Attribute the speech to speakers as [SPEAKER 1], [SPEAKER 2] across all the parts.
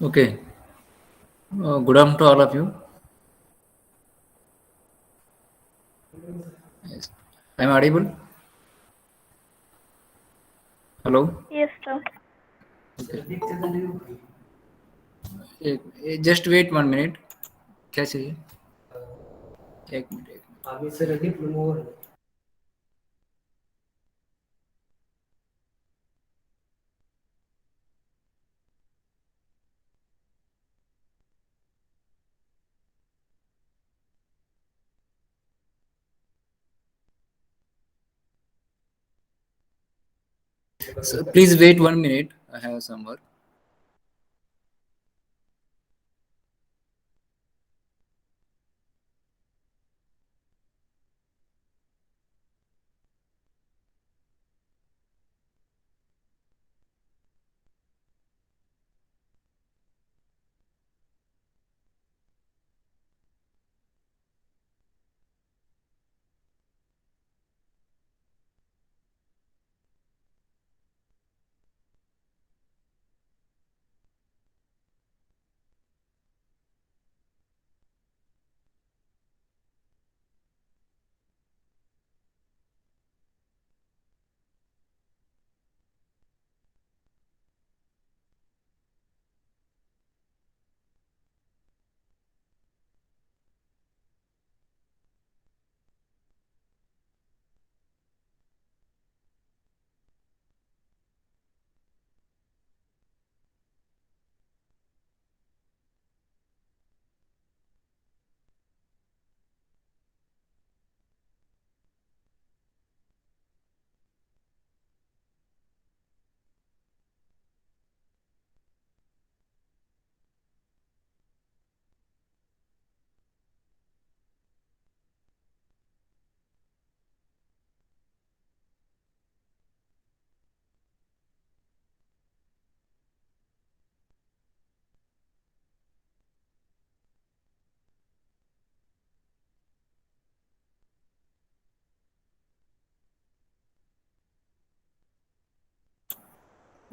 [SPEAKER 1] Okay. Good afternoon to all of you. Yes. I'm audible. Hello.
[SPEAKER 2] Yes, sir.
[SPEAKER 1] Just wait 1 minute. क्या चाहिए? एक minute. So please wait 1 minute. I have some work.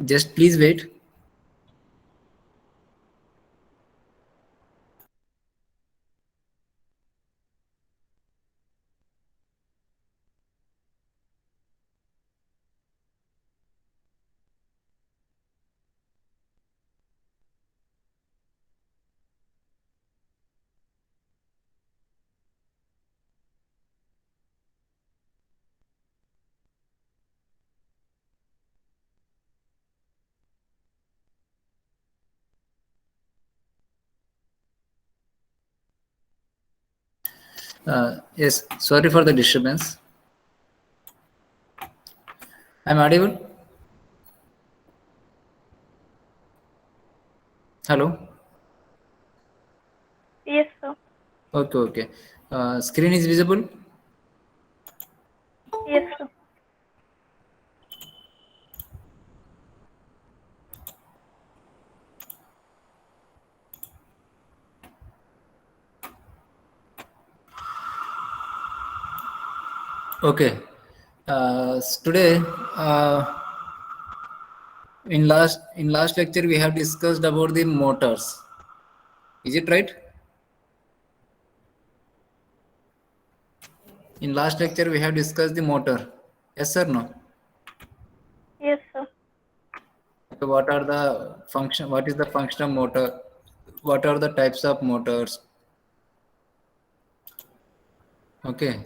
[SPEAKER 1] Just please wait. Yes. Sorry for the disturbance. I'm audible. Hello.
[SPEAKER 2] Yes, sir.
[SPEAKER 1] Okay. Okay. Screen is visible.
[SPEAKER 2] Yes, sir.
[SPEAKER 1] Okay. Today, in last lecture, we have discussed about the motors. Is it right? In last lecture, we have discussed the motor. Yes or no?
[SPEAKER 2] Yes, sir.
[SPEAKER 1] So what are the function? What is the function of motor? What are the types of motors? Okay.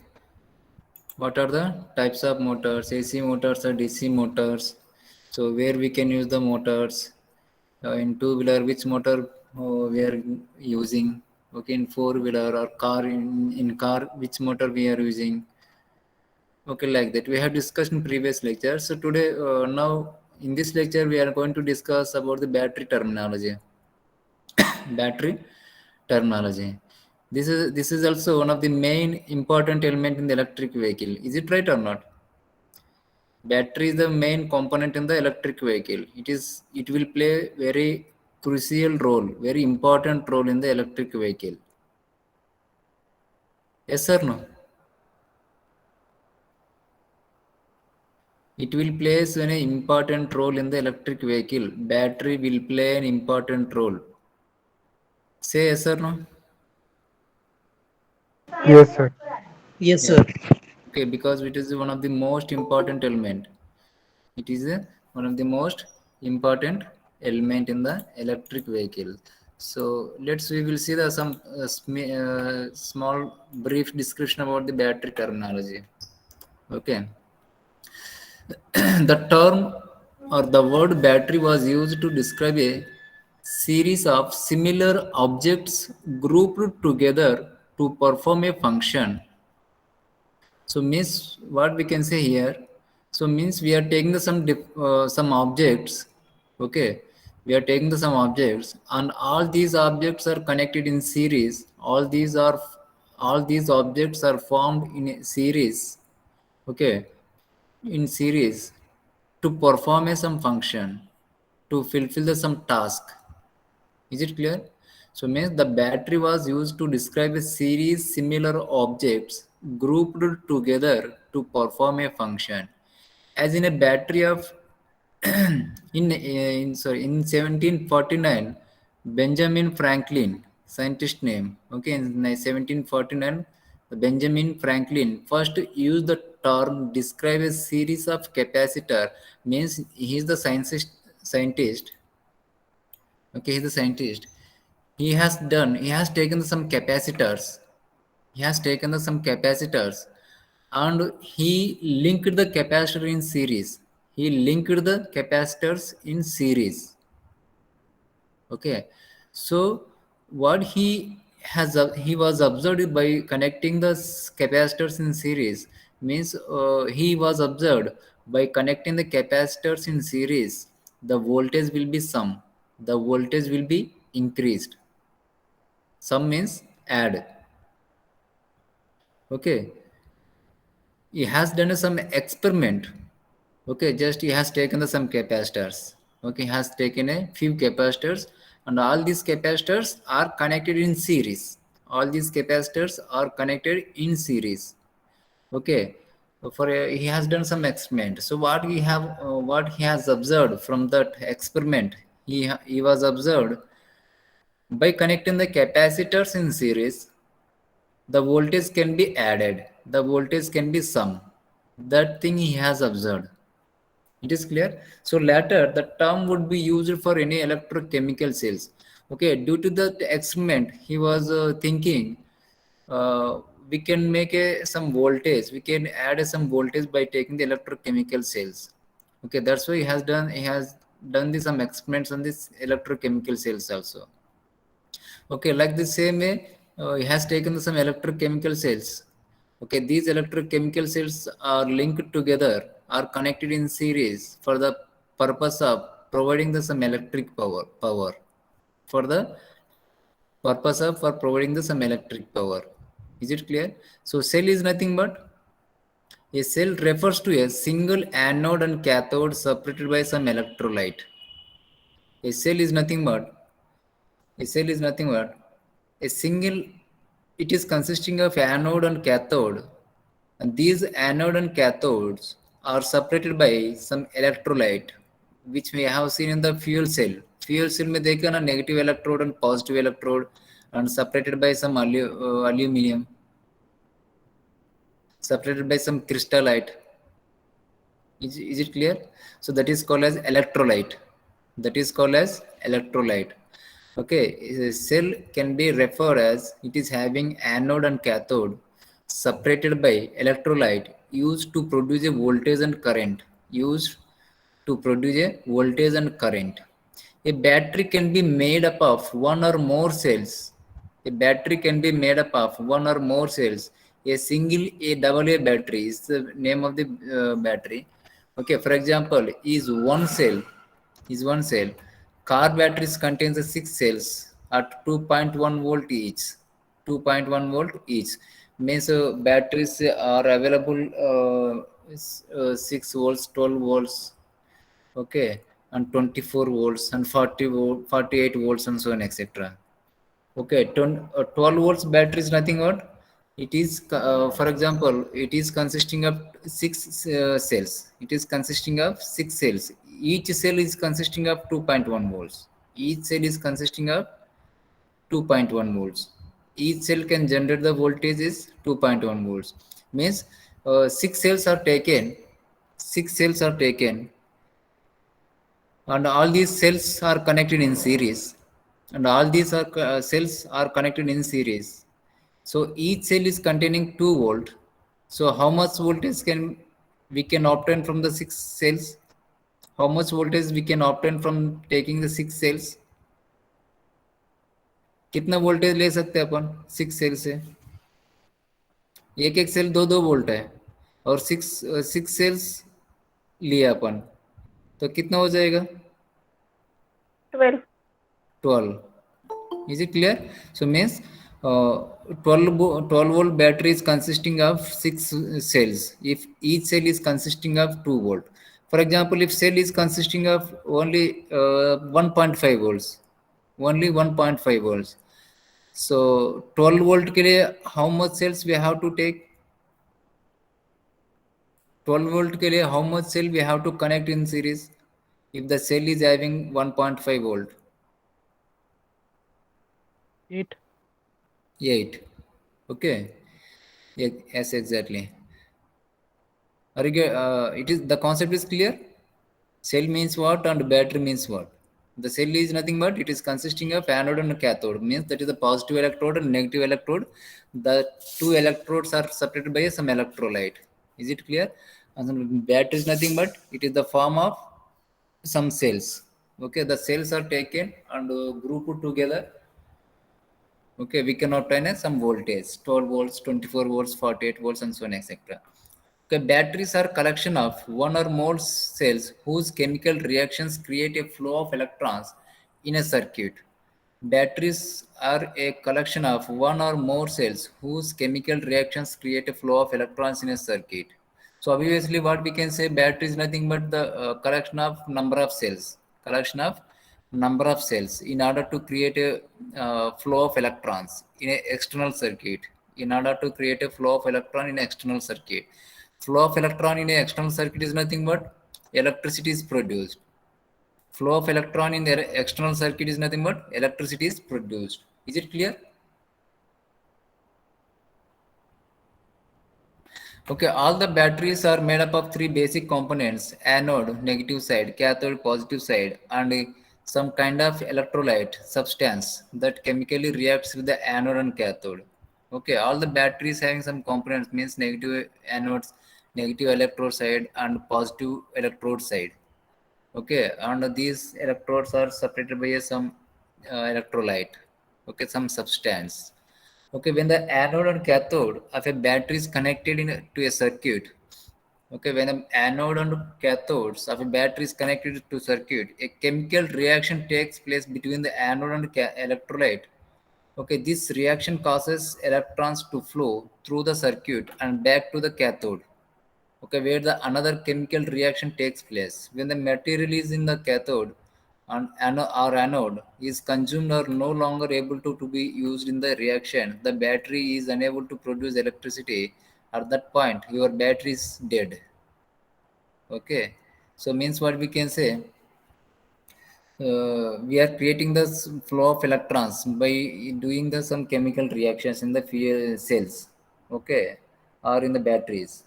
[SPEAKER 1] What are the types of motors? AC motors or DC motors? So where we can use the motors? In two-wheeler, which motor we are using? Okay, in four-wheeler or car, in car, which motor we are using? Okay, like that. We have discussed in previous lecture. So today, now in this lecture, we are going to discuss about the battery terminology. Battery terminology. This is also one of the main important element in the electric vehicle. Is it right or not? Battery is the main component in the electric vehicle. It will play very crucial role, very important role in the electric vehicle. Yes or no? It will play an important role in the electric vehicle. Battery will play an important role. Say yes or no?
[SPEAKER 2] Yes,
[SPEAKER 3] Yes,
[SPEAKER 2] sir.
[SPEAKER 3] sir.
[SPEAKER 4] Yes,
[SPEAKER 1] Yeah.
[SPEAKER 4] sir.
[SPEAKER 1] Okay, because it is one of the most important element. It is one of the most important element in the electric vehicle. So we will see the some small brief description about the battery terminology. Okay. The term or the word battery was used to describe a series of similar objects grouped together to perform a function. So means what we can say here. So means we are taking some objects. Okay, we are taking some objects, and all these objects are connected in series. All these objects are formed in a series. Okay, in series to perform some function, to fulfill some task. Is it clear? So means the battery was used to describe a series similar objects grouped together to perform a function. As in a battery of in 1749, Benjamin Franklin, scientist name. Okay, in 1749, Benjamin Franklin first used the term describe a series of capacitor. Means he is the scientist. Okay, he's a scientist. He has taken some capacitors. He has taken some capacitors, and he linked the capacitor in series. He linked the capacitors in series. Okay, so what he was observed by connecting the capacitors in series. Means he was observed by connecting the capacitors in series, the voltage will be sum, the voltage will be increased. Sum means add. Okay, he has done some experiment. Okay, just he has taken some capacitors. Okay, he has taken a few capacitors, and all these capacitors are connected in series. All these capacitors are connected in series. Okay, he has done some experiment. So what he has observed from that experiment, he was observed by connecting the capacitors in series, the voltage can be added, the voltage can be sum. That thing he has observed. It is clear. So later the term would be used for any electrochemical cells. Okay, due to that experiment, he was thinking uh, we can make some voltage. We can add some voltage by taking the electrochemical cells. Okay, that's why he has done some experiments on this electrochemical cells also. Okay, like the same way, he has taken some electrochemical cells. Okay, these electrochemical cells are linked together, are connected in series for the purpose of providing some electric power. For the purpose of for providing some electric power. Is it clear? So cell is nothing but a cell refers to a single anode and cathode separated by some electrolyte. A cell is nothing but A cell is nothing but a single, it is consisting of anode and cathode. And these anode and cathodes are separated by some electrolyte, which we have seen in the fuel cell. Fuel cell में देखा ना negative electrode and positive electrode and separated by some aluminum, separated by some crystallite. Is it clear? So that is called as electrolyte. That is called as electrolyte. Okay, a cell can be referred as it is having anode and cathode separated by electrolyte used to produce a voltage and current. Used to produce a voltage and current. A battery can be made up of one or more cells. A battery can be made up of one or more cells. A double A battery is the name of the battery. Okay, for example, is one cell. Car batteries contains the 6 cells at 2.1 volt each. 2.1 volt each. Means batteries are available 6 volts, 12 volts, okay, and 24 volts and 40 volt, 48 volts and so on, etc. Okay, 12 volts battery is nothing but it is, for example, it is consisting of six cells. It is consisting of six cells. Each cell is consisting of 2.1 volts. Each cell is consisting of 2.1 volts. Each cell can generate the voltage is 2.1 volts. Means six cells are taken. Six cells are taken, and all these cells are connected in series, and all these cells are connected in series. So each cell is containing 2 volt. So how much voltage can we can obtain from the six cells? How much voltage we can obtain from taking the six cells? कितना voltage ले सकते हैं अपन six cell से? एक एक cell दो दो volt है, और सिक्स सिक्स सेल्स लिए अपन, तो कितना हो जाएगा?
[SPEAKER 2] 12.
[SPEAKER 1] 12. Is it clear? So means 12 volt battery is consisting of six cells. If each cell is consisting of 2 volt, for example, if cell is consisting of only 1.5 volts, only 1.5 volts, so 12 volt के लिए how much cells we have to take? 12 volt के लिए how much cell we have to connect in series if the cell is having 1.5 volt?
[SPEAKER 3] 8.
[SPEAKER 1] 8. Okay. Yes, exactly. It is the concept is clear. Cell means what and battery means what? The cell is nothing but it is consisting of anode and cathode. Means that is the positive electrode and negative electrode. The two electrodes are separated by some electrolyte. Is it clear? And the battery is nothing but it is the form of some cells. Okay, the cells are taken and grouped together. Okay, we can obtain some voltage, 12 volts, 24 volts, 48 volts, and so on, etc. Okay, batteries are collection of one or more cells whose chemical reactions create a flow of electrons in a circuit. Batteries are a collection of one or more cells whose chemical reactions create a flow of electrons in a circuit. So obviously what we can say, battery is nothing but the collection of number of cells. Collection of number of cells in order to create a flow of electrons in an external circuit. In order to create a flow of electron in an external circuit. Flow of electron in an external circuit is nothing but electricity is produced. Flow of electron in the external circuit is nothing but electricity is produced. Is it clear? Okay, all the batteries are made up of three basic components: anode, negative side; cathode, positive side; and some kind of electrolyte substance that chemically reacts with the anode and cathode. Okay, all the batteries having some components means negative anodes, negative electrode side, and positive electrode side. Okay, and these electrodes are separated by some electrolyte. Okay, some substance. Okay, when the anode and cathode of a battery is connected to a circuit, okay, when the anode and cathodes of a battery is connected to circuit, a chemical reaction takes place between the anode and electrolyte. Okay, this reaction causes electrons to flow through the circuit and back to the cathode. Okay, where the another chemical reaction takes place. When the material is in the cathode and or anode is consumed or no longer able to be used in the reaction, the battery is unable to produce electricity. At that point your battery is dead. Okay, so means what we can say, we are creating the flow of electrons by doing the some chemical reactions in the cells, okay, or in the batteries.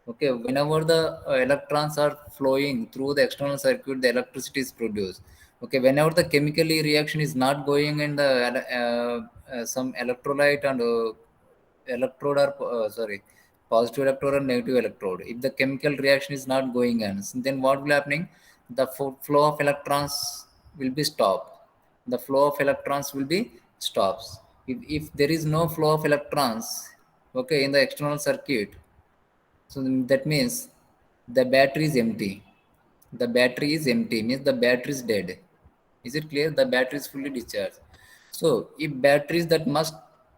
[SPEAKER 1] Okay, whenever the electrons are flowing through the external circuit, the electricity is produced. Okay, whenever the chemically reaction is not going in the some electrolyte and electrode or sorry, positive electrode or negative electrode, if the chemical reaction is not going on, then what will happening? The flow of electrons will be stopped. The flow of electrons will be stops. If there is no flow of electrons, okay, in the external circuit, so that means the battery is empty. The battery is empty means the battery is dead. Is it clear? The battery is fully discharged. So if batteries that must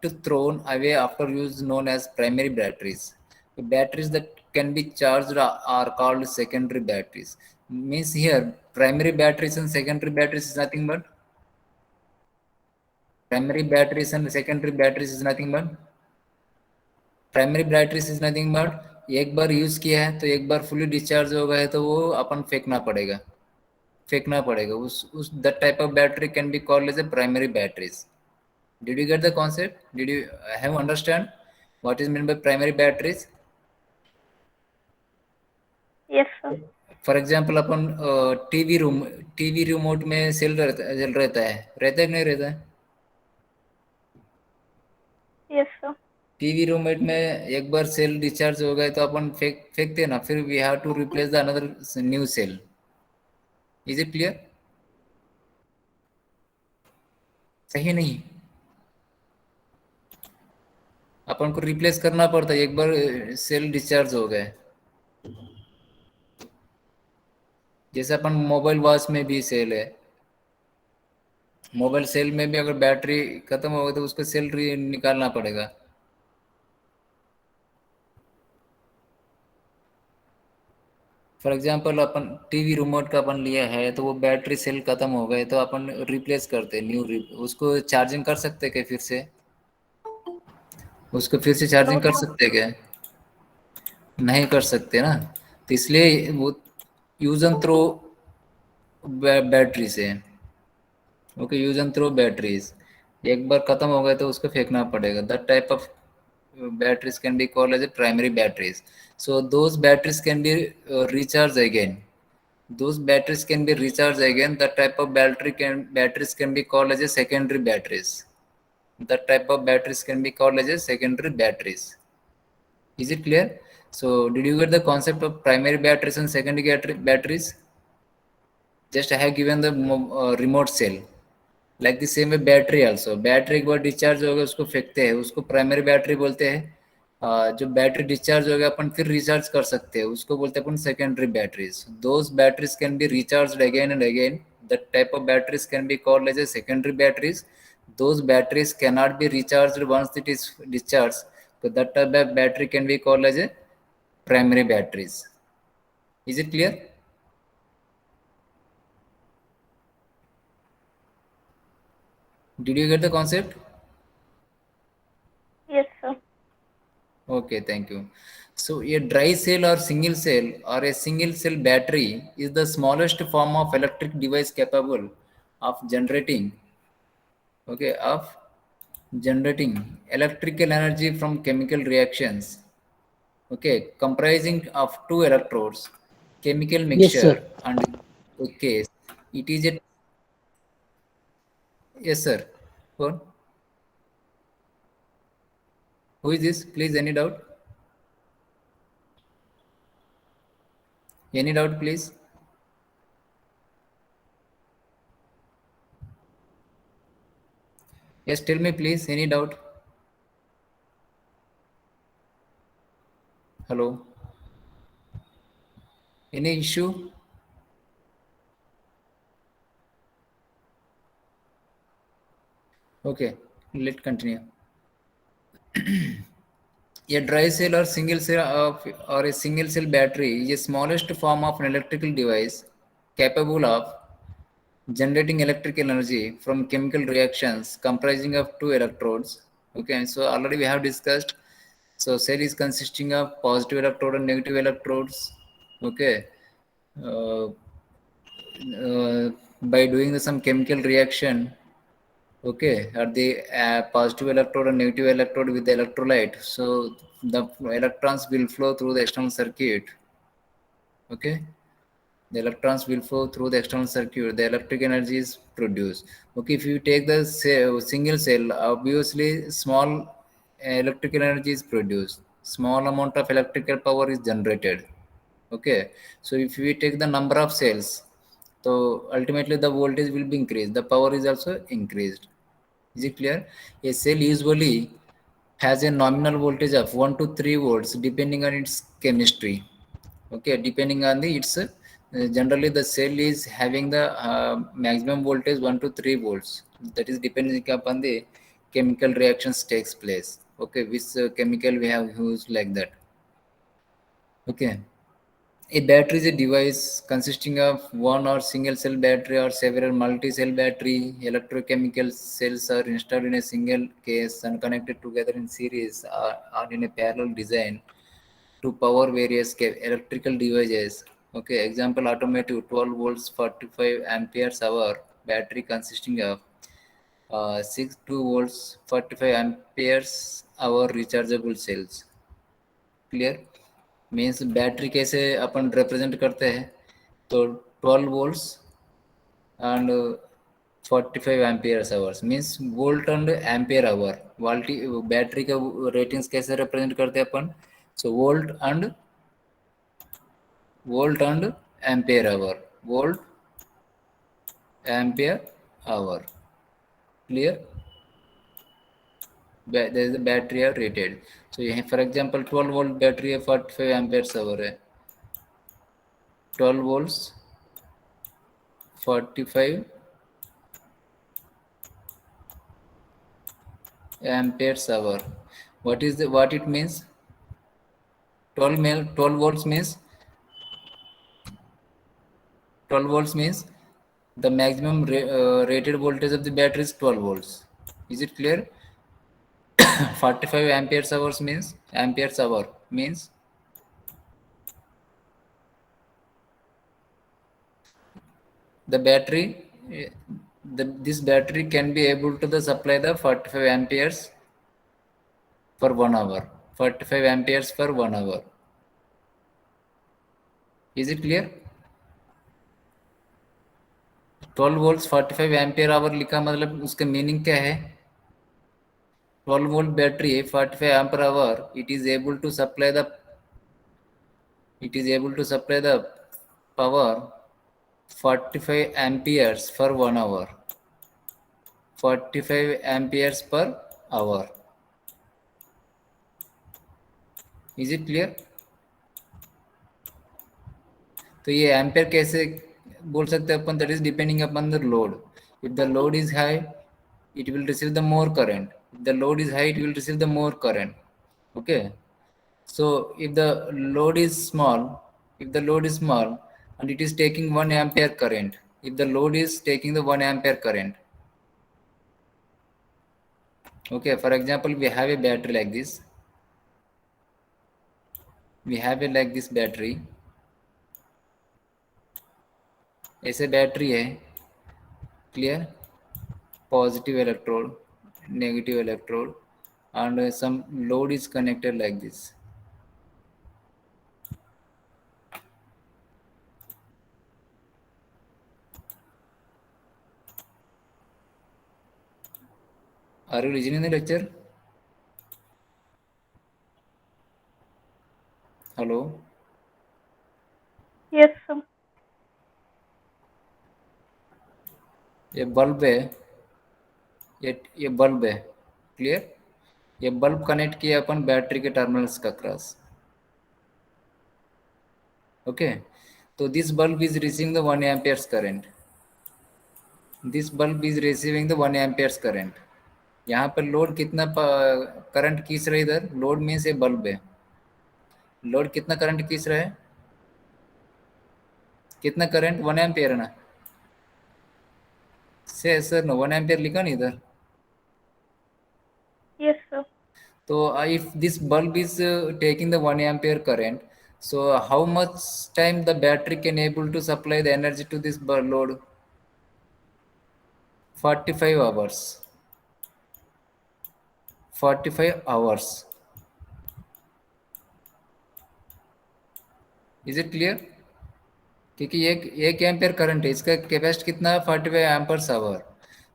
[SPEAKER 1] thrown away after use known as primary batteries. The batteries that can be charged are called secondary batteries. Means here primary batteries and secondary batteries is nothing but primary batteries and secondary batteries is nothing but primary batteries is nothing but एक बार use किया है तो एक बार fully discharge हो गया है तो वो अपन फेंकना पड़ेगा उस that type of battery can be called as a primary batteries. Did you get the concept? Did you have understand what is meant by primary batteries?
[SPEAKER 2] Yes, sir.
[SPEAKER 1] For example, upon TV remote में cell रहता है कि नहीं रहता है?
[SPEAKER 2] Yes, sir.
[SPEAKER 1] TV remote में एक बार cell discharge हो गए तो अपन फेंकते ना, फिर we have to replace the another new cell. Is it clear? सही नहीं, अपन को रिप्लेस करना पड़ता है एक बार सेल डिस्चार्ज हो गए. जैसे अपन मोबाइल वॉच में भी सेल है, मोबाइल सेल में भी अगर बैटरी खत्म हो गई तो उसको सेल निकालना पड़ेगा. For example upon TV remote का अपन लिया है तो वो बैटरी सेल खत्म हो गए तो अपन रिप्लेस करते उसको चार्जिंग कर सकते क्या फिर से? उसको फिर से चार्जिंग
[SPEAKER 2] No,
[SPEAKER 1] कर
[SPEAKER 2] sir.
[SPEAKER 1] सकते क्या? नहीं कर सकते ना, तो इसलिए वो यूज एंड थ्रो बैटरी से. Okay, use and throw batteries एक बार खत्म हो गए तो उसको फेंकना पड़ेगा. That type of batteries can be called as a primary batteries. So those batteries can be recharged again. Those batteries can be recharged again. That type of batteries can be called as a secondary batteries. That type of batteries can be called as a secondary batteries. Is it clear? So did you get the concept of primary batteries and secondary batteries? Just I have given the remote cell. Like the same way battery also, battery एक बार discharge हो गया उसको फेंकते हैं, उसको primary battery बोलते हैं. जो बैटरी डिस्चार्ज हो गया अपन फिर रिचार्ज कर सकते हैं उसको बोलते हैं अपन secondary batteries. Those batteries can be recharge again and again. That type of batteries can be called as a secondary batteries. Those batteries can not be recharge once it is discharge, तो that type of battery can be called as a primary batteries. Is it clear? Did you get the concept?
[SPEAKER 2] Yes, sir.
[SPEAKER 1] Okay, thank you. So a dry cell or single cell or a single cell battery is the smallest form of electric device capable of generating electrical energy from chemical reactions, comprising of two electrodes, chemical
[SPEAKER 3] Yes,
[SPEAKER 1] mixture,
[SPEAKER 3] sir.
[SPEAKER 1] and okay, it is a yes sir. Go on. Who is this? Please, any doubt? Any doubt, please? Yes, tell me, please. Any doubt? Hello? Any issue? Okay, let's continue. A dry cell or single cell or a single cell battery is the smallest form of an electrical device capable of generating electrical energy from chemical reactions comprising of two electrodes. Okay, so already we have discussed. So cell is consisting of positive electrode and negative electrodes. Okay, uh, by doing some chemical reaction, okay, at the positive electrode and negative electrode with the electrolyte, so the electrons will flow through the external circuit. Okay, the electrons will flow through the external circuit, the electric energy is produced. Okay, if you take the single cell, obviously small electrical energy is produced, small amount of electrical power is generated. Okay, so if we take the number of cells, so ultimately the voltage will be increased, the power is also increased. Is it clear? A cell usually has a nominal voltage of 1 to 3 volts depending on its chemistry. Okay, depending on the its generally the cell is having the maximum voltage 1 to 3 volts. That is depending upon the chemical reactions takes place. Okay, which chemical we have used like that. Okay. A battery is a device consisting of one or single cell battery or several multi cell battery. Electrochemical cells are installed in a single case and connected together in series or in a parallel design to power various electrical devices. Okay, example automotive 12 volts 45 amperes hour battery consisting of 6 2 volts 45 amperes hour rechargeable cells. Clear means battery कैसे अपन represent करते हैं तो 12 volts and 45 ampere hours means volt and ampere hour वाल्टी battery का ratings कैसे represent करते हैं अपन so volt and ampere hour volt ampere hour clear there is a battery are rated so for example 12 volt battery है 45 amperes hour है 12 volts 45 amperes hour what it means 12 volts means 12 volts means the maximum rated voltage of the battery is 12 volts is it clear 45 amperes hour means the battery this battery can be able to the supply the 45 amperes for 1 hour 45 amperes for 1 hour is it clear 12 volt 45 ampere hour लिखा मतलब उसका meaning क्या है 12 volt battery 45 ampere hour it is able to supply the power 45 amperes for 1 hour 45 amperes per hour is it clear तो ये ampere कैसे बोल सकते हैं अपन that is depending upon the load if the load is high it will receive the more current if the load is high it will receive the more current okay so if the load is small and it is taking 1 ampere current if the load is taking the 1 ampere current okay for example we have a battery like this battery ऐसे battery है clear positive electrode negative electrode and some load is connected like this are you listening the lecture hello
[SPEAKER 2] Yes, sir.
[SPEAKER 1] ये bulb है ये bulb है clear ये bulb connect किया अपन battery के terminals का क्रॉस ओके तो this bulb is receiving the 1 amperes current यहाँ पर लोड कितना करंट खींच रहा है इधर लोड में से बल्ब है लोड कितना करंट खींच रहा है कितना करंट 1 एम्पियर है ना से सर नो 1 एम्पियर लिखा नहीं इधर
[SPEAKER 2] Yes, sir.
[SPEAKER 1] so if this bulb is taking the 1 ampere current so how much time the battery can able to supply the energy to this load 45 hours 45 hours is it clear क्योंकि एक ampere current है इसका capacity कितना है 45 एम्पर्स our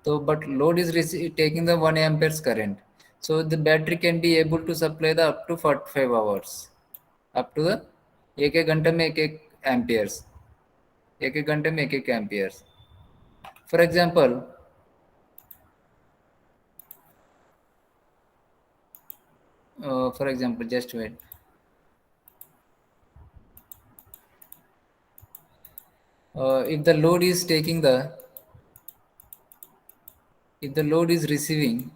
[SPEAKER 1] तो but load is taking the 1 amperes current so the battery can be able to supply the up to 45 hours up to the एक घंटे में एक एम्पियर्स एक घंटे में एक amperes for example just wait if the load is receiving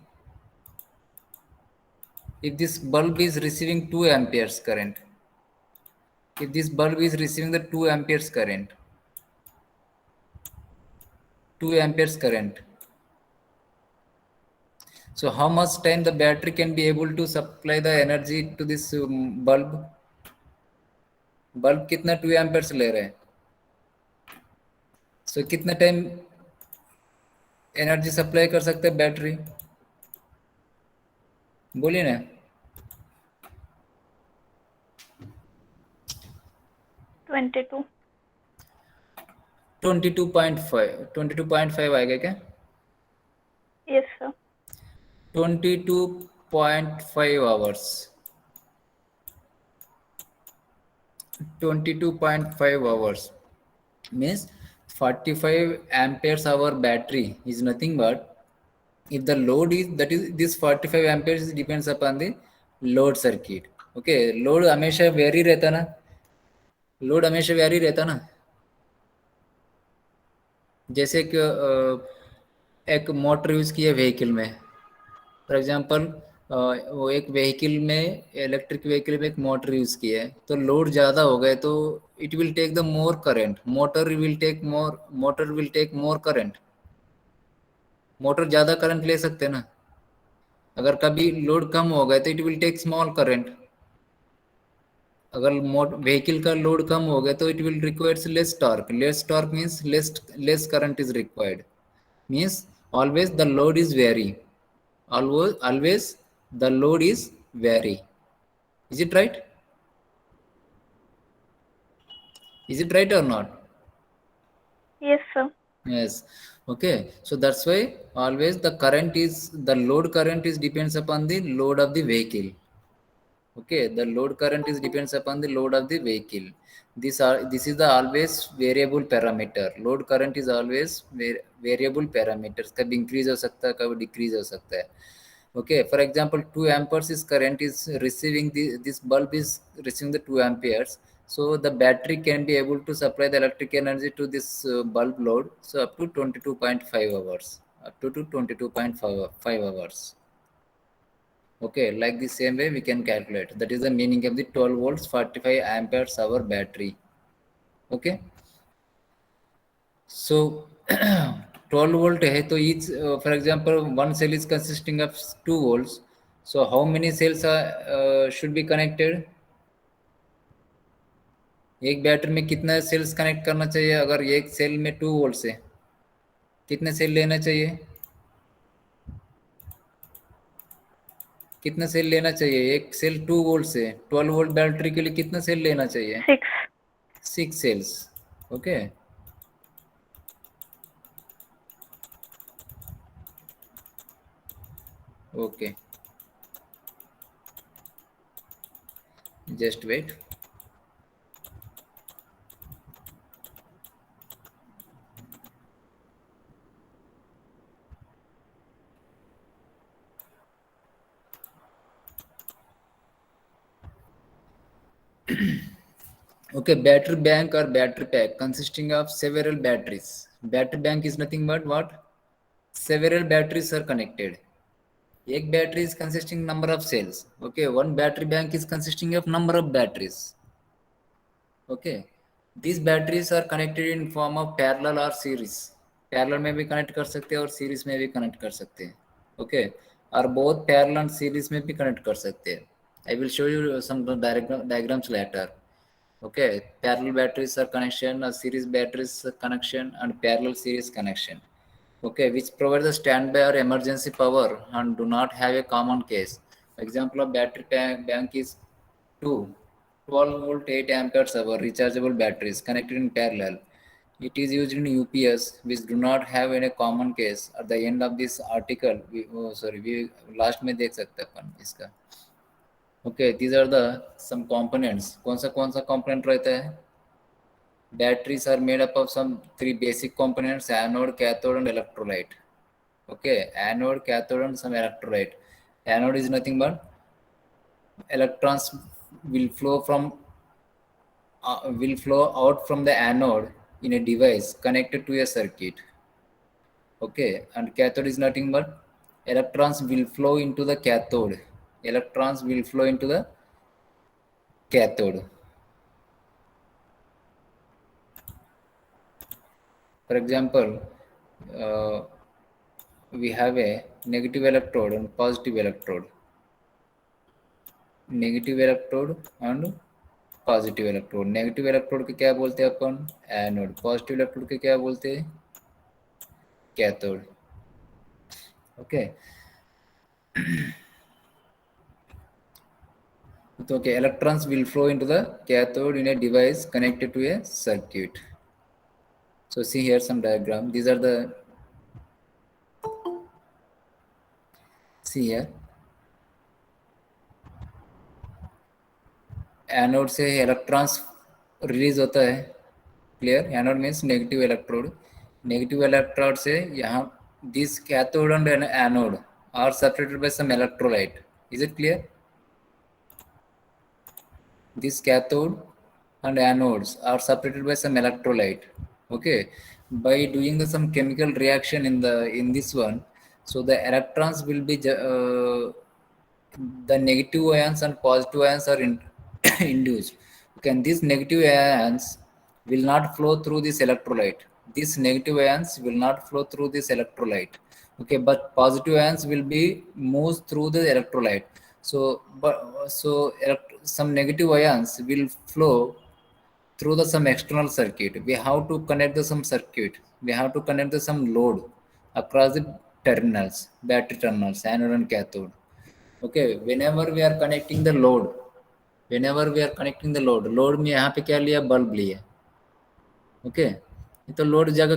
[SPEAKER 1] if this bulb is receiving 2 amperes current, if this bulb is receiving the 2 amperes current, 2 amperes current, so how much time the battery can be able to supply the energy to this bulb? Bulb कितना 2 amperes ले रहे हैं, so कितना time energy supply कर सकते हैं battery? बोलिए ना।
[SPEAKER 2] 22.
[SPEAKER 1] 22.5, 22.5 आएगा क्या?
[SPEAKER 2] Yes, sir.
[SPEAKER 1] 22.5 hours, 22.5 hours means 45 amperes hour battery is nothing but, if the load is, that is this 45 amperes depends upon the load circuit. Okay, load हमेशा very रहता ना, लोड हमेशा वेरी रहता ना। जैसे कि एक मोटर यूज़ किया व्हीकल में, फॉर एग्जांपल वो एक व्हीकल में, इलेक्ट्रिक व्हीकल में एक मोटर यूज़ किया है, तो लोड ज़्यादा हो गए तो it will take the more current, motor will take more current, motor ज़्यादा करंट ले सकते हैं ना। अगर कभी लोड कम हो गए तो it will take small current. अगर व्हीकल का लोड कम हो गया तो it will requires less torque, less torque means less current is required, means always the load is vary, always the load is vary. Is it right? Is it right or not?
[SPEAKER 2] Yes, sir.
[SPEAKER 1] Yes. Okay, so that's why always the load current is depends upon the load of the vehicle. Okay, the load current is depends upon the load of the vehicle. This is the always variable parameter. Load current is always variable parameters, कभी increase हो सकता है, कभी decrease हो सकता है. Okay, for example 2 amperes is current is receiving this bulb is receiving the 2 amperes, so the battery can be able to supply the electric energy to this bulb load, so up to 22.5 hours, up to 22.5 hours. Okay, like the same way we can calculate. That is the meaning of the 12 volts 45 amperes hour battery. Okay, so 12 volt है तो each for example one cell is consisting of 2 volts, so how many cells are should be connected? एक battery में कितना sales connect करना चाहिए? अगर एक cell में 2 वोल्ट है, कितने सेल लेना चाहिए? कितना सेल लेना चाहिए? एक सेल 2 वोल्ट से 12 वोल्ट बैटरी के लिए कितना सेल लेना चाहिए?
[SPEAKER 2] 6.
[SPEAKER 1] 6 cells. Okay, okay, just wait. Okay, battery bank or battery pack consisting of several batteries. Battery bank is nothing but what? Several batteries are connected. एक battery is consisting number of cells. Okay, one battery bank is consisting of number of batteries. Okay, these batteries are connected in form of parallel or series. Parallel में भी connect कर सकते हैं और series में भी connect कर सकते हैं. ओके, और बोथ पैरेलल एंड सीरीज में भी कनेक्ट कर सकते हैं. I will show you some diagrams later. Okay, parallel batteries are connection, a series batteries connection, and parallel series connection. Okay, which provide the standby or emergency power and do not have a common case. Example of battery bank is two 12 volt 8 amperes hour rechargeable batteries connected in parallel. It is used in UPS, which do not have any common case. At the end of this article, we last में देख सकते हैं अपन इसका. Okay, these are the some components. कौन सा component रहता है? Batteries are made up of some 3 basic components: anode, cathode, and electrolyte. Okay, anode, cathode, and some electrolyte. Anode is nothing but electrons will flow out from the anode in a device connected to a circuit. Okay, and cathode is nothing but electrons will flow into the cathode electrons will flow into the cathode. For example, we have a negative electrode and positive electrode. Negative electrode and positive electrode. Negative electrode के क्या बोलते हैं अपन? Anode. Positive electrode के क्या बोलते हैं? Cathode. Okay. तो okay, electrons will flow into the cathode in a device connected to a circuit. So see here some diagram. These are the, see here, anode से इलेक्ट्रॉन्स रिलीज होता है. Clear? Anode means negative electrode. Negative electrode से यहाँ this cathode and anode are separated by some electrolyte. Is it clear? This cathode and anodes are separated by some electrolyte. Okay, by doing some chemical reaction in this one, so the electrons will be the negative ions and positive ions are induced. Okay, and these negative ions will not flow through this electrolyte. These negative ions will not flow through this electrolyte. Okay, but positive ions will be moves through the electrolyte. So some negative ions will flow through some external circuit. We have to connect some circuit. We have to connect some load across the terminals, battery terminals, anode and cathode. Okay, whenever we are connecting the load, load में यहाँ पे क्या लिया? Bulb लिया. Okay, तो load जगह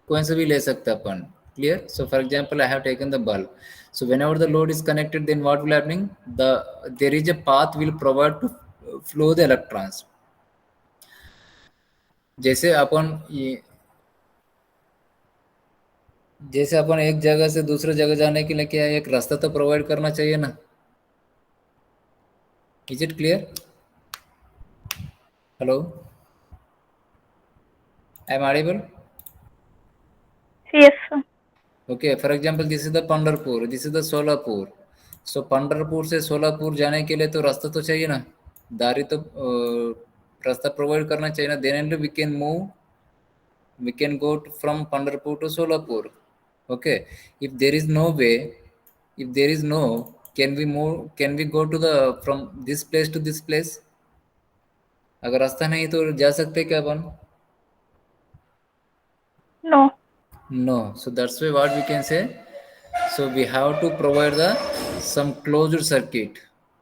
[SPEAKER 1] कोई से भी ले सकते हैं अपन. Clear? So for example, I have taken the bulb. So whenever the load is connected, then what will happening? There is a path will provide to flow the electrons. जैसे अपन एक जगह से दूसरे जगह जाने के लिए क्या एक रास्ता तो प्रोवाइड करना चाहिए ना. Is it clear? Hello, I am audible?
[SPEAKER 2] Yes, sir.
[SPEAKER 1] Okay, for example, this is the Pandharpur, this is the Solapur. So Pandharpur से सोलापुर जाने के लिए तो रास्ता तो चाहिए ना, दारी तो रास्ता प्रोवाइड करना चाहिए ना. Then we can move, we can go from Pandharpur to Solapur. Okay, if there is no way, can we move, can we go to the from this place to this place? अगर रास्ता नहीं तो जा सकते क्या अपन?
[SPEAKER 2] No.
[SPEAKER 1] No. So that's why what we can say. So we have to provide some closed circuit.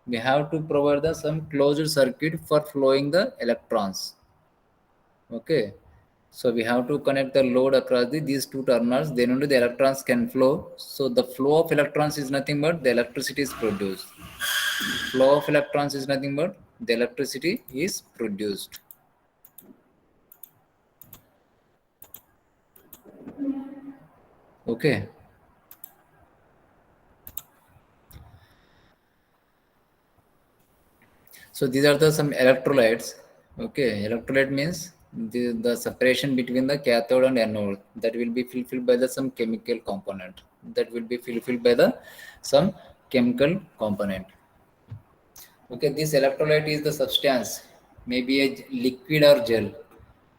[SPEAKER 1] We have to provide some closed circuit for flowing the electrons. Okay. So we have to connect the load across these two terminals. Then only the electrons can flow. So the flow of electrons is nothing but the electricity is produced. Flow of electrons is nothing but the electricity is produced. Okay. So these are some electrolytes. Okay, electrolyte means the separation between the cathode and anode that will be fulfilled by some chemical component. Okay, this electrolyte is the substance, maybe a liquid or gel.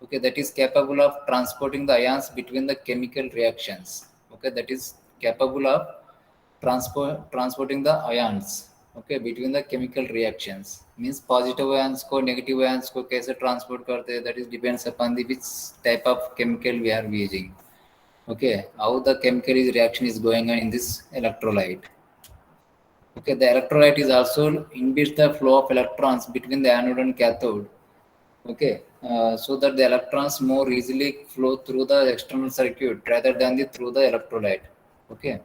[SPEAKER 1] Okay, that is capable of transporting the ions between the chemical reactions. Okay, that is capable of transporting the ions. Okay, between the chemical reactions. Means positive ions को negative ions को कैसे transport करते हैं, that is depends upon the which type of chemical we are using. Okay, how the chemical reaction is going on in this electrolyte. Okay, the electrolyte is also inhibits the flow of electrons between the anode and cathode. Okay, so that the electrons more easily flow through the external circuit rather than through the electrolyte. Okay.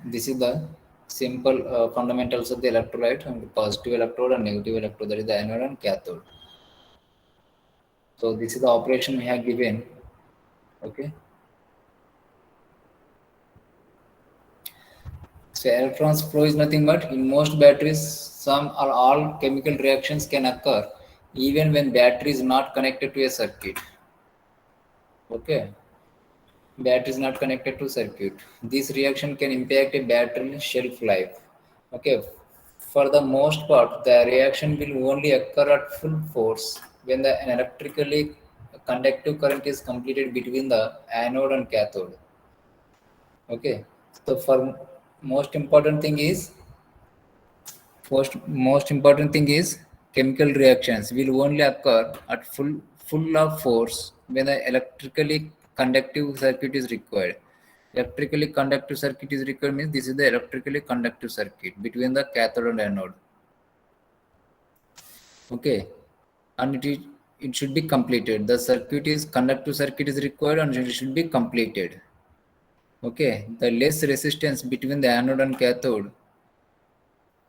[SPEAKER 1] This is the simple fundamentals of the electrolyte, and positive electrode and negative electrode, that is the anode and cathode. So this is the operation we have given. Okay. So electrons flow is nothing but in most batteries, some or all chemical reactions can occur even when battery is not connected to a circuit. Okay. Battery is not connected to circuit. This reaction can impact a battery shelf life. Okay. For the most part, the reaction will only occur at full force when an electrically conductive current is completed between the anode and cathode. Okay. So for most important thing is most important thing is chemical reactions will only occur at full of force when the electrically conductive circuit is required. Electrically conductive circuit is required means this is the electrically conductive circuit between the cathode and anode. Okay, and it should be completed. The circuit is conductive circuit is required and it should be completed. Okay, the less resistance between the anode and cathode,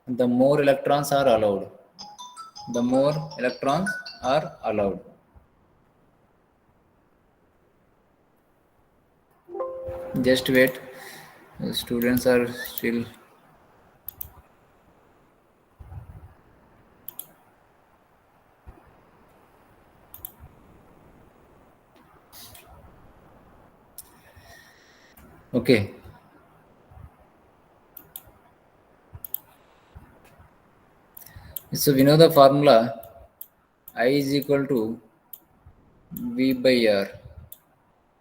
[SPEAKER 1] the more electrons are allowed. The more electrons are allowed. Just wait. The students are still. Okay. So we know the formula I is equal to V by R.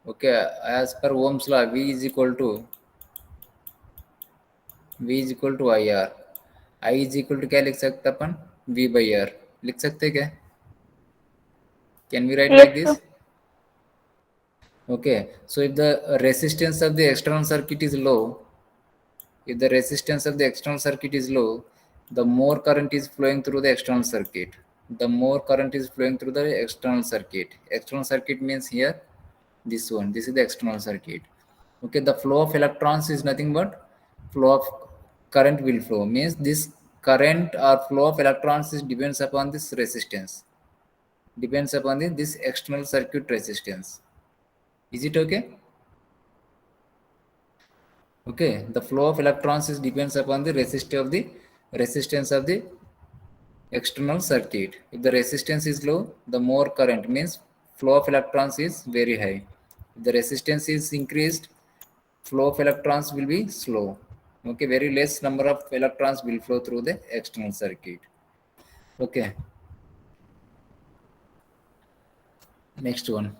[SPEAKER 1] Okay. As per Ohm's law, V is equal to IR. I is equal to क्या लिख सकते अपन? V by R. लिख सकते क्या? Can we write
[SPEAKER 2] Yes,
[SPEAKER 1] like
[SPEAKER 2] sir.
[SPEAKER 1] this? Okay. So if the resistance of the external circuit is low, if the resistance of the external circuit is low, the more current is flowing through the external circuit. The more current is flowing through the external circuit. External circuit means here this one. This is the external circuit. Okay, the flow of electrons is nothing but flow of current will flow. Means this current or flow of electrons is depends upon this resistance. Depends upon this external circuit resistance. Is it okay? Okay, the flow of electrons is depends upon the resistance of the external circuit. If the resistance is low, the more current means flow of electrons is very high. If the resistance is increased, flow of electrons will be slow. Okay, very less number of electrons will flow through the external circuit. Okay, next one.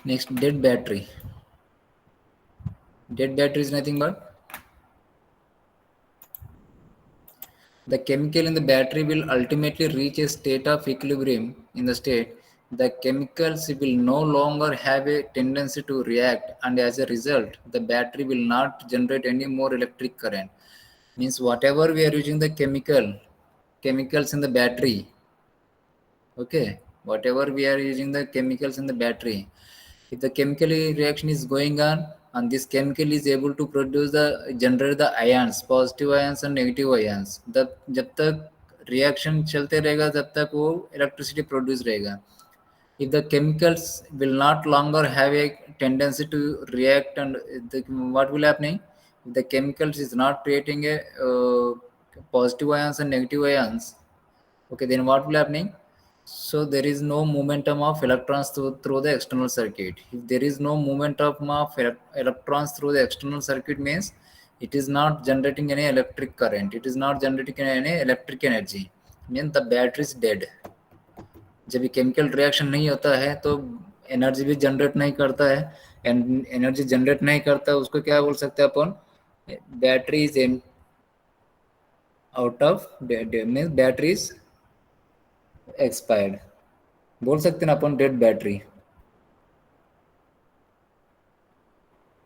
[SPEAKER 1] Next, dead battery. Dead battery is nothing but the chemical in the battery will ultimately reach a state of equilibrium. In the state, the chemicals will no longer have a tendency to react, and as a result, the battery will not generate any more electric current. Means whatever we are using the chemicals in the battery, okay, whatever we are using the chemicals in the battery, if the chemical reaction is going on and this chemical is able to produce the generate the ions, positive ions and negative ions, the जब तक reaction चलते रहेगा तब तक वो electricity produce रहेगा. If the chemicals will not longer have a tendency to react, and what will happening, if the chemicals is not creating a positive ions and negative ions, okay, then what will happening, so there is no momentum of electrons through the external circuit. If there is no momentum of electrons through the external circuit means it is not generating any electric current, it is not generating any electric energy, means the battery is dead. जब ये chemical reaction नहीं होता है तो energy भी generate नहीं करता है, एंड एनर्जी जनरेट नहीं करता है उसको क्या बोल सकते हैं अपन, battery is out of means battery is expired, बोल सकते हैं ना अपन डेड बैटरी,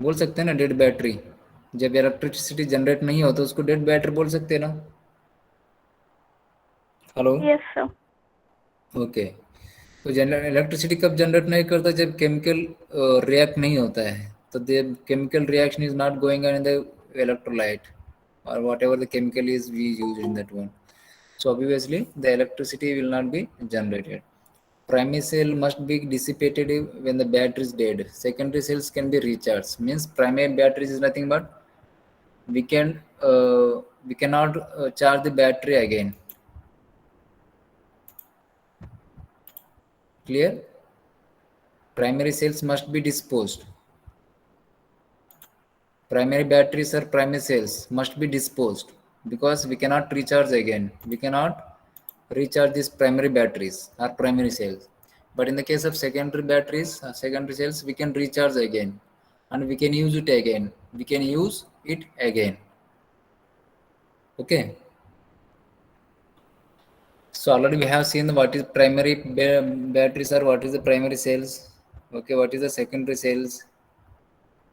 [SPEAKER 1] बोल सकते हैं ना डेड बैटरी. जब इलेक्ट्रिसिटी जनरेट नहीं हो तो उसको डेड बैटरी बोल सकते हैं ना. हेलो.
[SPEAKER 2] Yes, sir.
[SPEAKER 1] ओके. तो इलेक्ट्रिसिटी कब जनरेट नहीं करता, जब केमिकल रिएक्ट नहीं होता है, तो the chemical reaction is not going on in the electrolyte or whatever the chemical is we use in that one. So obviously the electricity will not be generated. Primary cell must be dissipated when the battery is dead. Secondary cells can be recharged. Means primary batteries is nothing but we cannot charge the battery again. Clear? Primary cells must be disposed. Primary batteries or primary cells must be disposed because we cannot recharge again. We cannot recharge these primary batteries or primary cells. But in the case of secondary batteries, secondary cells, we can recharge again and we can use it again. We can use it again. Okay. So already we have seen what is primary batteries or what is the primary cells. Okay, what is the secondary cells?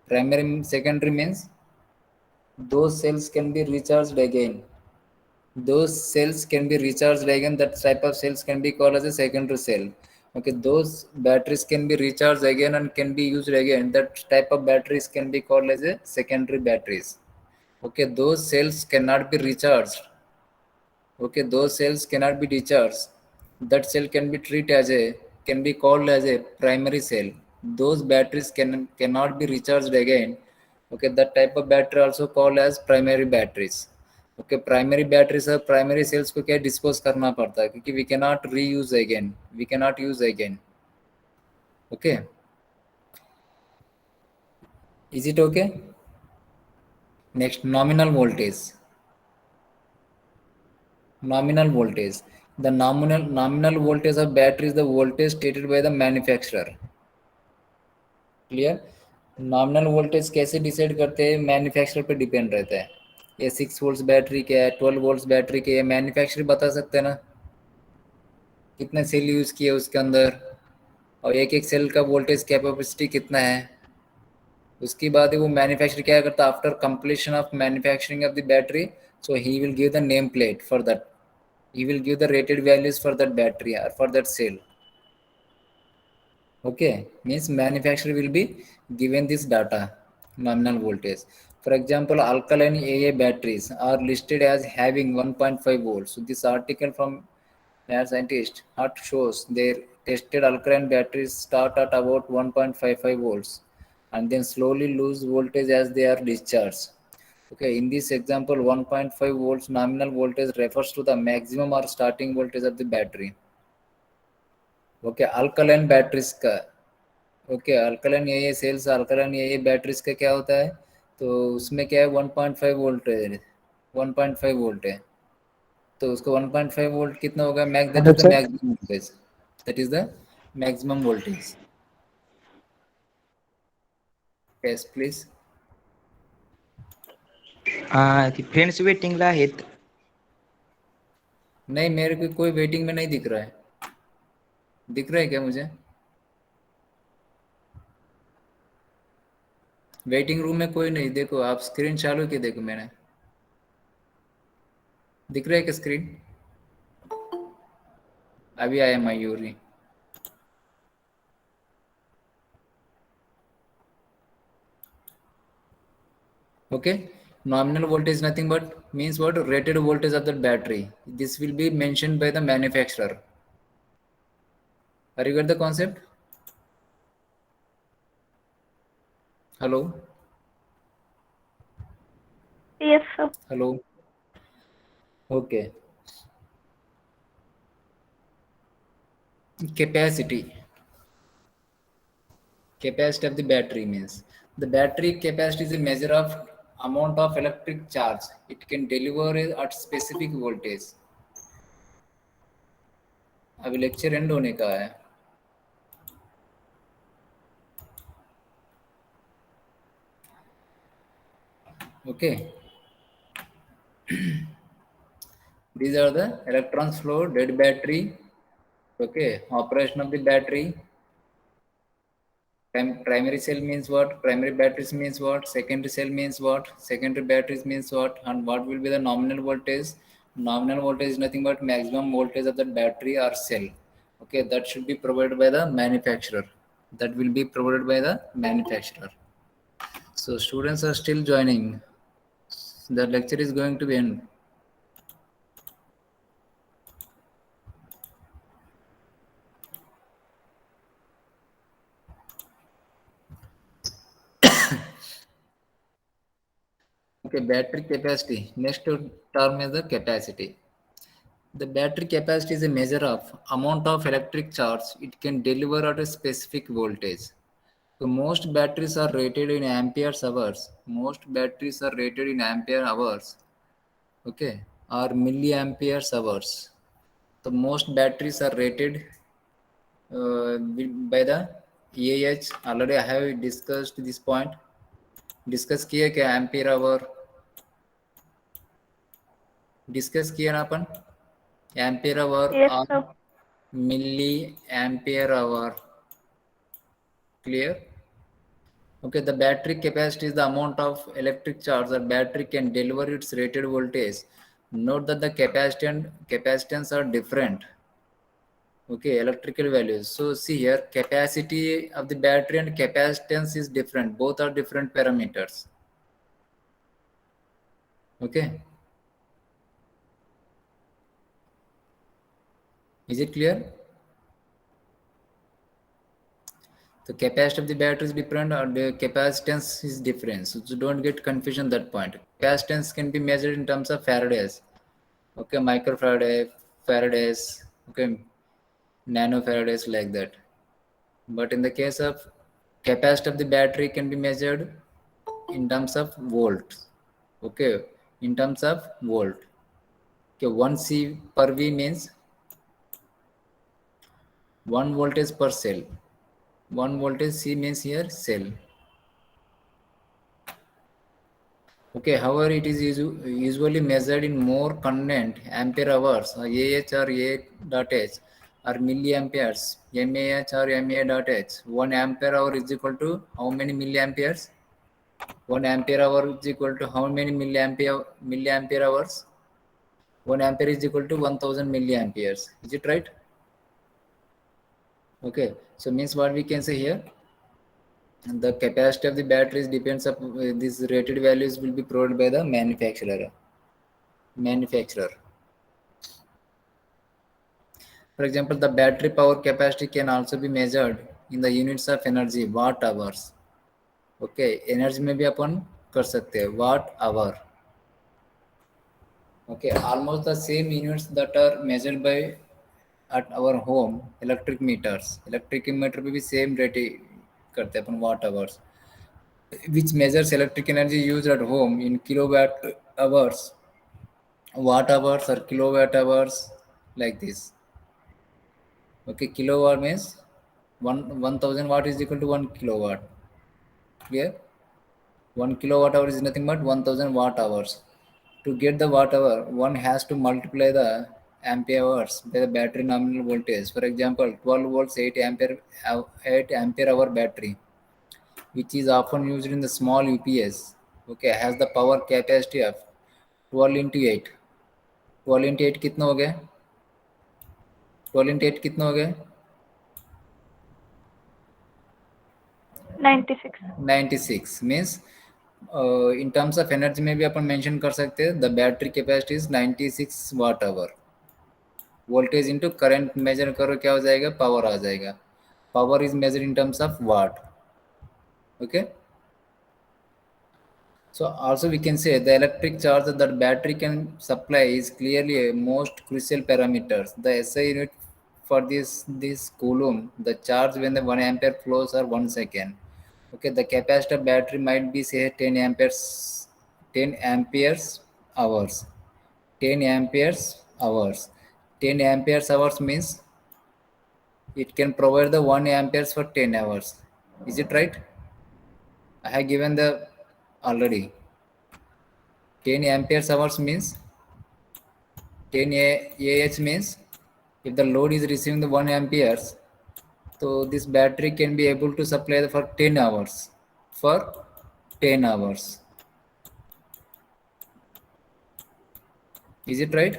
[SPEAKER 1] Primary, secondary means those cells can be recharged again. Those cells can be recharged again. That type of cells can be called as a secondary cell. Okay, those batteries can be recharged again and can be used again. That type of batteries can be called as a secondary batteries. Okay, those cells cannot be recharged. Okay, those cells cannot be recharged. That cell can be treated as a, can be called as a primary cell. Those batteries cannot be recharged again. Okay, that type of battery also called as primary batteries. Okay, primary batteries और primary cells को क्या dispose करना पड़ता है क्योंकि we cannot reuse again, we cannot use again. Okay, is it okay? Next, nominal voltage. Nominal voltage. The nominal voltage of battery is the voltage stated by the manufacturer. Clear? Nominal voltage कैसे decide करते हैं? Manufacturer पे depend रहता है. ये 6 volts battery क्या है, 12 volts battery क्या है, मैन्युफैक्चरर बता सकते हैं ना कितने सेल यूज किए उसके अंदर और एक एक सेल का वोल्टेज कैपेसिटी कितना है. उसके बाद वो मैन्युफैक्चरर क्या करता है? After completion of manufacturing of the battery, so he will give the name plate for that. He will give the rated values for that battery or for that cell. Okay, means manufacturer will be given this data, nominal voltage. For example, alkaline AA batteries are listed as having 1.5 volts. So this article from Mad Scientist Hut shows their tested alkaline batteries start at about 1.55 volts and then slowly lose voltage as they are discharged. Okay, in this example, 1.5 volts nominal voltage refers to the maximum or starting voltage of the battery. Okay, alkaline batteries का. Okay, alkaline ये sales alkaline ये batteries का क्या होता है? तो उसमें क्या है 1.5 वोल्ट है, 1.5 वोल्ट है. तो उसको 1.5 वोल्ट कितना होगा? Max, that is the maximum voltage. That is the maximum voltage. Yes please.
[SPEAKER 3] Friends वेटिंगला आहेत.
[SPEAKER 1] नहीं, मेरे को कोई वेटिंग में नहीं दिख रहा है. दिख रहा है क्या मुझे? वेटिंग रूम में कोई नहीं. देखो आप स्क्रीन चालू की, देखो मैंने. दिख रहा है क्या स्क्रीन? अभी आया Mayuri. Okay, nominal voltage nothing but means what? Rated voltage of the battery. This will be mentioned by the manufacturer. Are you get the concept? Hello?
[SPEAKER 2] Yes, sir.
[SPEAKER 1] Hello? Okay. Capacity. Capacity of the battery means the battery capacity is a measure of amount of electric charge it can deliver at specific voltage. अभी lecture and होने का है. Okay. These are the electrons flow, dead battery. Okay, operation of the battery. Primary cell means what? Primary batteries means what? Secondary cell means what? Secondary batteries means what? And what will be the nominal voltage? Nominal voltage is nothing but maximum voltage of the battery or cell. Okay, that should be provided by the manufacturer. That will be provided by the manufacturer. So students are still joining. The lecture is going to be end. Okay, battery capacity. Next term is the capacity. The battery capacity is a measure of amount of electric charge it can deliver at a specific voltage. So most batteries are rated in amperes hours. Most batteries are rated in ampere hours. Okay, or milliamperes hours. The most batteries are rated by the EAH. Already I have discussed this point. Discuss किए क्या ampere hour discuss किया ना अपन ampere hour
[SPEAKER 2] Yes,
[SPEAKER 1] और
[SPEAKER 2] sir.
[SPEAKER 1] Milli ampere hour clear okay the battery capacity is the amount of electric charge that battery can deliver its rated voltage note that the capacity and capacitance are different okay electrical values so see here capacity of the battery and capacitance is different both are different parameters okay is it clear the capacity of the battery is different or the capacitance is different so don't get confusion at that point capacitance can be measured in terms of faradays okay faradays okay nanofarads like that but in the case of capacity of the battery can be measured in terms of volts okay in terms of volt okay 1 c per v means 1 voltage per cell 1 voltage c means here cell okay however it is usually measured in more content ampere hours ah or a dot h or milliamperes mah or mah dot h 1 ampere hour is equal to how many milliamperes 1 ampere hour is equal to how many milliampere hours 1 ampere is equal to 1000 milliamperes is it right okay so means what we can say here the capacity of the batteries depends upon these rated values will be provided by the manufacturer for example the battery power capacity can also be measured in the units of energy watt hours okay energy में भी अपन कर सकते हैं watt hour okay almost the same units that are measured by at our home electric meter पे भी same rate करते हैं अपन watt hours which measures electric energy used at home in kilowatt hours watt hours or kilowatt hours like this okay kilowatt means 1000 watt is equal to 1 kilowatt clear 1 kilowatt hour is nothing but 1000 watt hours to get the watt hour one has to multiply the ampere hours by the battery nominal voltage for example 12 volts 8 ampere hour battery which is often used in the small UPS okay has the power capacity of 12 into 8 12 into 8 कितना हो गया 12 into 8 कितना हो गया
[SPEAKER 2] 96.
[SPEAKER 1] 96 means in terms of energy में भी अपन mention कर सकते हैं the battery capacity is 96 watt hour voltage into current measure करो क्या हो जाएगा पावर आ जाएगा power is measure in terms of watt okay so also we can say the electric charge that battery can supply is clearly a most crucial parameters the SI unit for this coulomb the charge when the 1 ampere flows are 1 second okay the capacitor battery might be say 10 amperes hours 10 amperes hours 10 amperes hours means it can provide the 1 amperes for 10 hours is it right I have given the already 10 amperes hours means 10 ah means if the load is receiving the 1 amperes so this battery can be able to supply for 10 hours for 10 hours is it right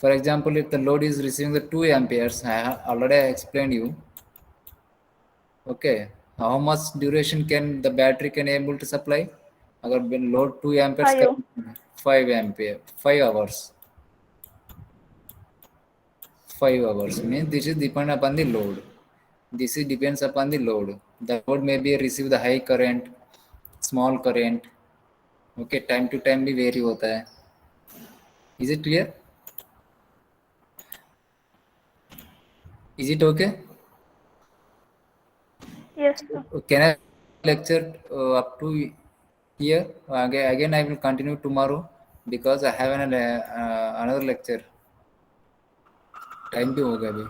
[SPEAKER 1] for example if the load is receiving the 2 amperes I have already explained you okay how much duration can the battery can able to supply अगर load 2 amperes
[SPEAKER 2] 5.
[SPEAKER 1] 5 ampere 5 hours 5 hours means this is depend upon the load this is depends upon the load the load may be receive the high current small current okay time to time भी vary होता है is it clear Is it okay?
[SPEAKER 2] Yes, sir.
[SPEAKER 1] Can I lecture up to here? Again, I will continue tomorrow because I have another lecture. Time भी हो गया अभी.